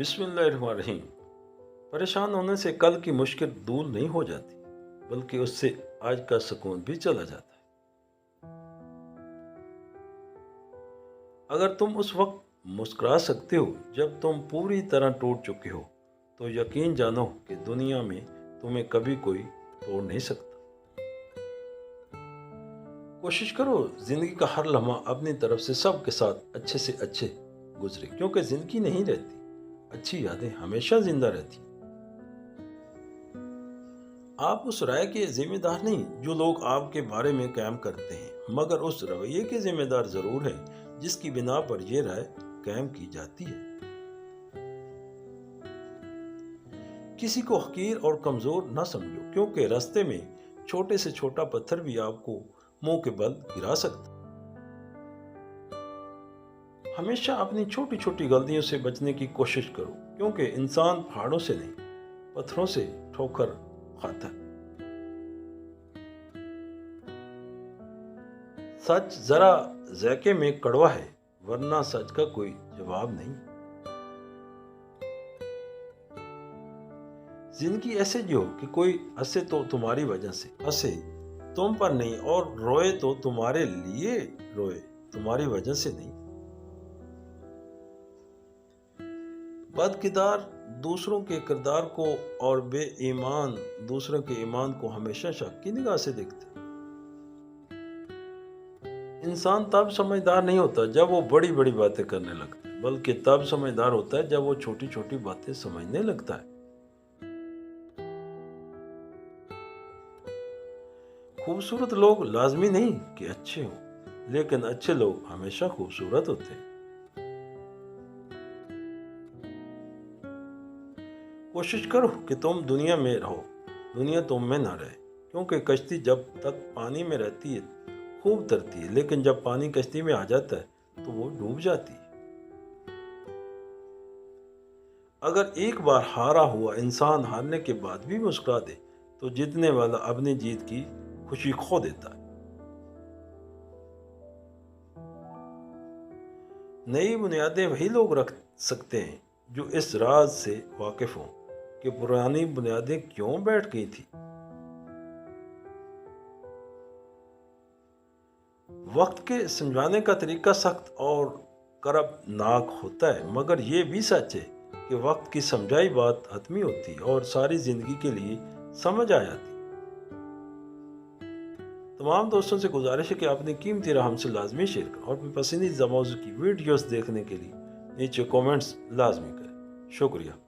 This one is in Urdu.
بسم اللہ الرحمن الرحیم۔ پریشان ہونے سے کل کی مشکل دور نہیں ہو جاتی، بلکہ اس سے آج کا سکون بھی چلا جاتا ہے۔ اگر تم اس وقت مسکرا سکتے ہو جب تم پوری طرح ٹوٹ چکے ہو، تو یقین جانو کہ دنیا میں تمہیں کبھی کوئی توڑ نہیں سکتا۔ کوشش کرو زندگی کا ہر لمحہ اپنی طرف سے سب کے ساتھ اچھے سے اچھے گزرے، کیونکہ زندگی نہیں رہتی، اچھی یادیں ہمیشہ زندہ رہتی۔ آپ اس رائے کے ذمہ دار نہیں جو لوگ آپ کے بارے میں قائم کرتے ہیں، مگر اس رویے کے ذمہ دار ضرور ہیں جس کی بنا پر یہ رائے قائم کی جاتی ہے۔ کسی کو حقیر اور کمزور نہ سمجھو، کیونکہ راستے میں چھوٹے سے چھوٹا پتھر بھی آپ کو منہ کے بل گرا سکتا۔ ہمیشہ اپنی چھوٹی چھوٹی غلطیوں سے بچنے کی کوشش کرو، کیونکہ انسان پہاڑوں سے نہیں، پتھروں سے ٹھوکر کھاتا ہے۔ سچ ذرا ذائقے میں کڑوا ہے، ورنہ سچ کا کوئی جواب نہیں۔ زندگی ایسے جیو کہ کوئی ہنسے تو تمہاری وجہ سے ہنسے، تم پر نہیں، اور روئے تو تمہارے لیے روئے، تمہاری وجہ سے نہیں۔ بد کردار دوسروں کے کردار کو اور بے ایمان دوسروں کے ایمان کو ہمیشہ شک کی نگاہ سے دیکھتے ہیں۔ انسان تب سمجھدار نہیں ہوتا جب وہ بڑی بڑی باتیں کرنے لگتا ہے، بلکہ تب سمجھدار ہوتا ہے جب وہ چھوٹی چھوٹی باتیں سمجھنے لگتا ہے۔ خوبصورت لوگ لازمی نہیں کہ اچھے ہوں، لیکن اچھے لوگ ہمیشہ خوبصورت ہوتے ہیں۔ کوشش کرو کہ تم دنیا میں رہو، دنیا تم میں نہ رہے، کیونکہ کشتی جب تک پانی میں رہتی ہے خوب ترتی ہے، لیکن جب پانی کشتی میں آ جاتا ہے تو وہ ڈوب جاتی ہے۔ اگر ایک بار ہارا ہوا انسان ہارنے کے بعد بھی مسکرا دے تو جیتنے والا اپنی جیت کی خوشی کھو دیتا ہے۔ نئی بنیادیں وہی لوگ رکھ سکتے ہیں جو اس راز سے واقف ہوں کہ پرانی بنیادیں کیوں بیٹھ گئی تھی۔ وقت کے سمجھانے کا طریقہ سخت اور کرب ناک ہوتا ہے، مگر یہ بھی سچ ہے کہ وقت کی سمجھائی بات حتمی ہوتی اور ساری زندگی کے لیے سمجھ آ جاتی۔ تمام دوستوں سے گزارش ہے کہ اپنی قیمتی رائے ہم سے لازمی شیئر کریں، اور اپنی پسندیدہ موضوع کی ویڈیوز دیکھنے کے لیے نیچے کومنٹس لازمی کریں۔ شکریہ۔